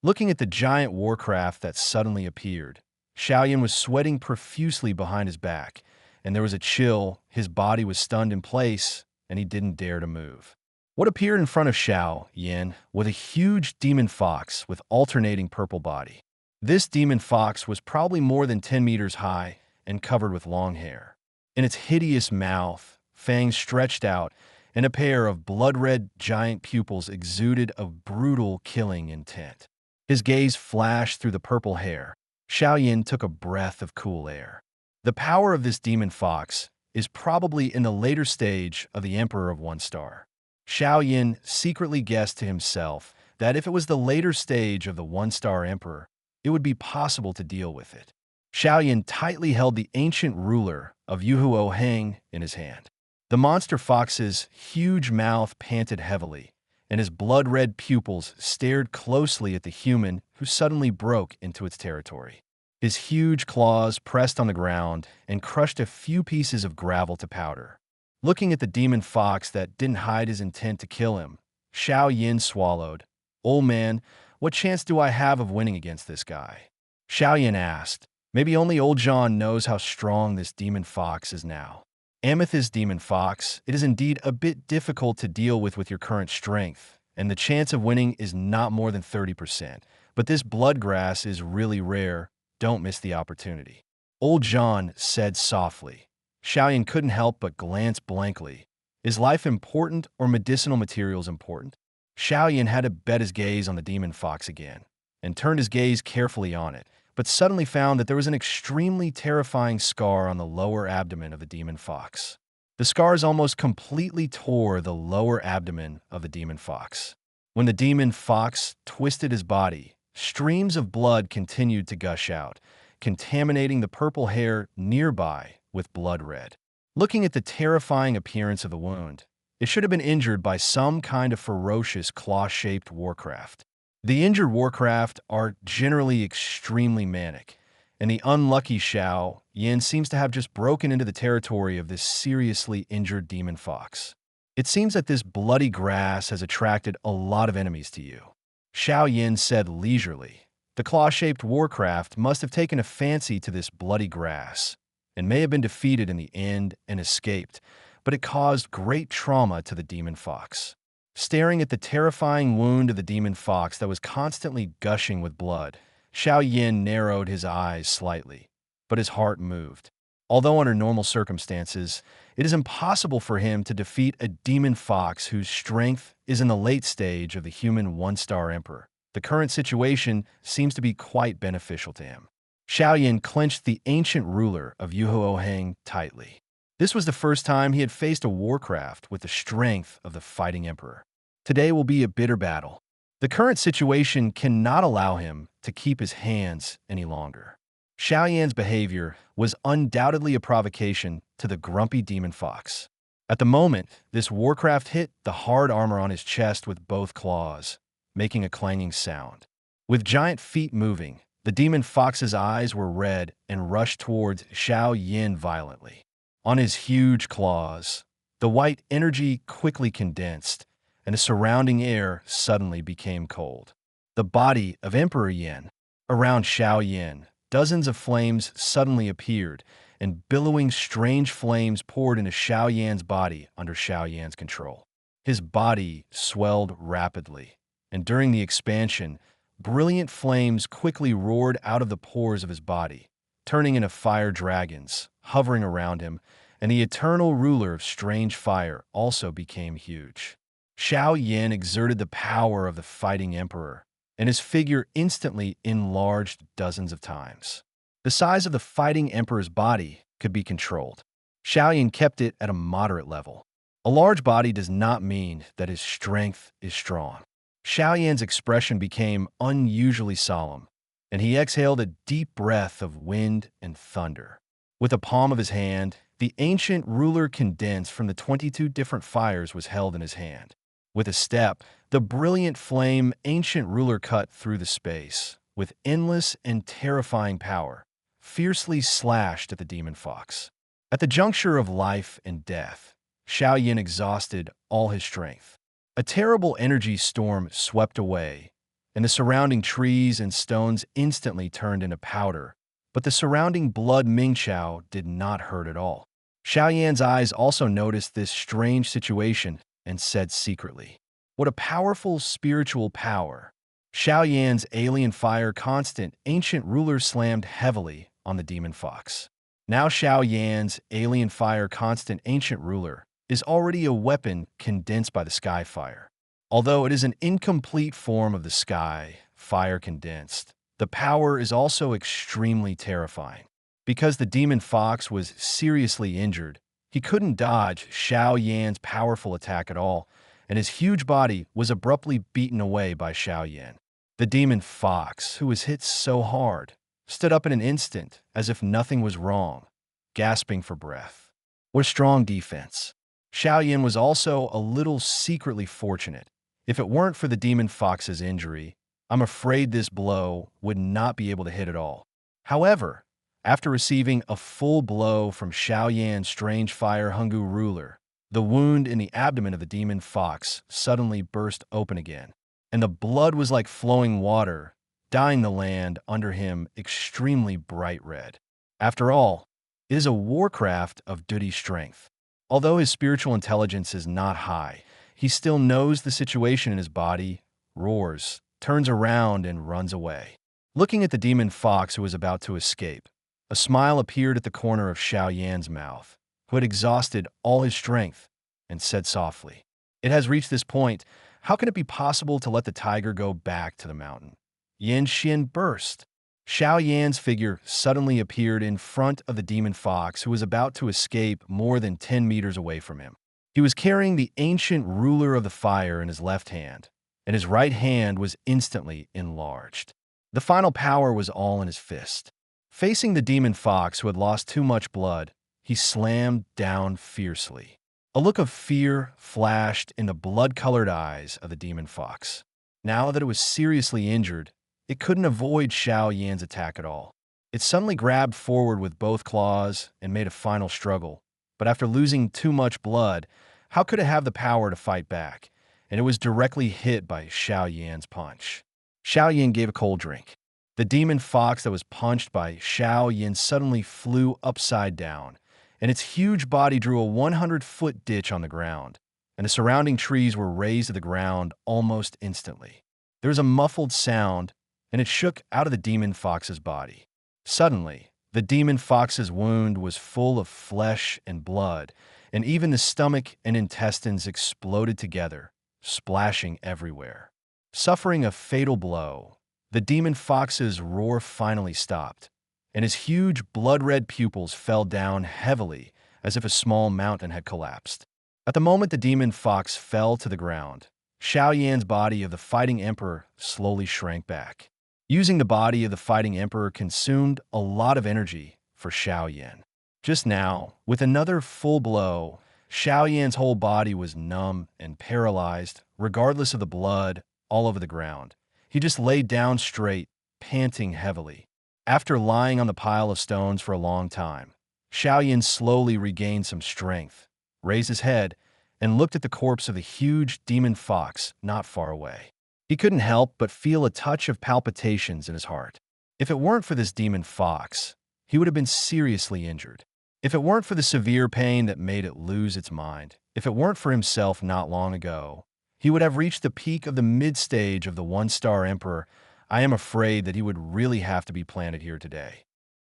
Looking at the giant warcraft that suddenly appeared, Xiao Yan was sweating profusely behind his back, and there was a chill. His body was stunned in place, and he didn't dare to move. What appeared in front of Xiao Yan was a huge demon fox with alternating purple body. This demon fox was probably more than 10 meters high and covered with long hair. In its hideous mouth, fangs stretched out, and a pair of blood-red giant pupils exuded a brutal killing intent. His gaze flashed through the purple hair. Xiao Yan took a breath of cool air. The power of this demon fox is probably in the later stage of the Emperor of One Star. Xiao Yan secretly guessed to himself that if it was the later stage of the One-Star Emperor, it would be possible to deal with it. Xiao Yan tightly held the ancient ruler of Yuhuo Heng in his hand. The monster fox's huge mouth panted heavily, and his blood-red pupils stared closely at the human who suddenly broke into its territory. His huge claws pressed on the ground and crushed a few pieces of gravel to powder. Looking at the demon fox that didn't hide his intent to kill him, Xiao Yan swallowed. "Old man, what chance do I have of winning against this guy?" Xiao Yan asked. "Maybe only old John knows how strong this demon fox is now." "Amethyst demon fox, it is indeed a bit difficult to deal with your current strength, and the chance of winning is not more than 30%. But this bloodgrass is really rare. Don't miss the opportunity," old John said softly. Xiao Yan couldn't help but glance blankly. Is life important or medicinal materials important? Xiao Yan had to bet his gaze on the demon fox again, and turned his gaze carefully on it, but suddenly found that there was an extremely terrifying scar on the lower abdomen of the demon fox. The scars almost completely tore the lower abdomen of the demon fox. When the demon fox twisted his body, streams of blood continued to gush out, contaminating the purple hair nearby with blood red. Looking at the terrifying appearance of the wound, it should have been injured by some kind of ferocious claw-shaped warcraft. The injured warcraft are generally extremely manic, and the unlucky Xiao Yan seems to have just broken into the territory of this seriously injured demon fox. It seems that this bloody grass has attracted a lot of enemies to you, Xiao Yan said leisurely. The claw-shaped warcraft must have taken a fancy to this bloody grass, and may have been defeated in the end and escaped, but it caused great trauma to the demon fox. Staring at the terrifying wound of the demon fox that was constantly gushing with blood, Xiao Yan narrowed his eyes slightly, but his heart moved. Although under normal circumstances, it is impossible for him to defeat a demon fox whose strength is in the late stage of the human one-star emperor, the current situation seems to be quite beneficial to him. Xiao Yan clenched the ancient ruler of Yuhuo Heng tightly. This was the first time he had faced a warcraft with the strength of the fighting emperor. Today will be a bitter battle. The current situation cannot allow him to keep his hands any longer. Xiao Yan's behavior was undoubtedly a provocation to the grumpy demon fox. At the moment, this warcraft hit the hard armor on his chest with both claws, making a clanging sound. With giant feet moving, the demon fox's eyes were red and rushed towards Xiao Yan violently. On his huge claws, the white energy quickly condensed, and the surrounding air suddenly became cold. The body of Emperor Yan. Around Xiao Yan, dozens of flames suddenly appeared, and billowing strange flames poured into Xiao Yan's body under Xiao Yan's control. His body swelled rapidly, and during the expansion, brilliant flames quickly roared out of the pores of his body, turning into fire dragons, hovering around him, and the eternal ruler of strange fire also became huge. Xiao Yan exerted the power of the fighting emperor, and his figure instantly enlarged dozens of times. The size of the fighting emperor's body could be controlled. Xiao Yan kept it at a moderate level. A large body does not mean that his strength is strong. Xiao Yan's expression became unusually solemn, and he exhaled a deep breath of wind and thunder. With the palm of his hand, the ancient ruler condensed from the 22 different fires was held in his hand. With a step, the brilliant flame ancient ruler cut through the space, with endless and terrifying power, fiercely slashed at the demon fox. At the juncture of life and death, Xiao Yan exhausted all his strength. A terrible energy storm swept away, and the surrounding trees and stones instantly turned into powder. But the surrounding blood Mingqiao did not hurt at all. Xiao Yan's eyes also noticed this strange situation and said secretly, "What a powerful spiritual power." Xiao Yan's alien fire constant ancient ruler slammed heavily on the demon fox. Now Xiao Yan's alien fire constant ancient ruler is already a weapon condensed by the sky fire. Although it is an incomplete form of the sky fire condensed, the power is also extremely terrifying. Because the demon fox was seriously injured, he couldn't dodge Xiao Yan's powerful attack at all, and his huge body was abruptly beaten away by Xiao Yan. The demon fox, who was hit so hard, stood up in an instant as if nothing was wrong, gasping for breath. What a strong defense. Xiao Yan was also a little secretly fortunate. If it weren't for the demon fox's injury, I'm afraid this blow would not be able to hit at all. However, after receiving a full blow from Xiao Yan's strange fire Hungu ruler, the wound in the abdomen of the demon fox suddenly burst open again, and the blood was like flowing water, dyeing the land under him extremely bright red. After all, it is a warcraft of duty strength. Although his spiritual intelligence is not high, he still knows the situation in his body, roars, turns around, and runs away. Looking at the demon fox who was about to escape, a smile appeared at the corner of Xiao Yan's mouth, who had exhausted all his strength, and said softly, "It has reached this point. How can it be possible to let the tiger go back to the mountain?" Yan Xin burst. Xiao Yan's figure suddenly appeared in front of the demon fox who was about to escape more than 10 meters away from him. He was carrying the ancient ruler of the fire in his left hand, and his right hand was instantly enlarged. The final power was all in his fist. Facing the demon fox who had lost too much blood, he slammed down fiercely. A look of fear flashed in the blood-colored eyes of the demon fox. Now that it was seriously injured, it couldn't avoid Xiao Yan's attack at all. It suddenly grabbed forward with both claws and made a final struggle. But after losing too much blood, how could it have the power to fight back? And it was directly hit by Xiao Yan's punch. Xiao Yan gave a cold drink. The demon fox that was punched by Xiao Yan suddenly flew upside down, and its huge body drew a 100-foot ditch on the ground, and the surrounding trees were razed to the ground almost instantly. There was a muffled sound, and it shook out of the demon fox's body. Suddenly, the demon fox's wound was full of flesh and blood, and even the stomach and intestines exploded together, splashing everywhere. Suffering a fatal blow, the demon fox's roar finally stopped, and his huge blood-red pupils fell down heavily as if a small mountain had collapsed. At the moment the demon fox fell to the ground, Xiao Yan's body of the fighting emperor slowly shrank back. Using the body of the fighting emperor consumed a lot of energy for Xiao Yan. Just now, with another full blow, Xiao Yan's whole body was numb and paralyzed, regardless of the blood all over the ground. He just lay down straight, panting heavily. After lying on the pile of stones for a long time, Xiao Yan slowly regained some strength, raised his head, and looked at the corpse of the huge demon fox not far away. He couldn't help but feel a touch of palpitations in his heart. If it weren't for this demon fox, he would have been seriously injured. If it weren't for the severe pain that made it lose its mind, if it weren't for himself not long ago, he would have reached the peak of the mid-stage of the one-star emperor. I am afraid that he would really have to be planted here today.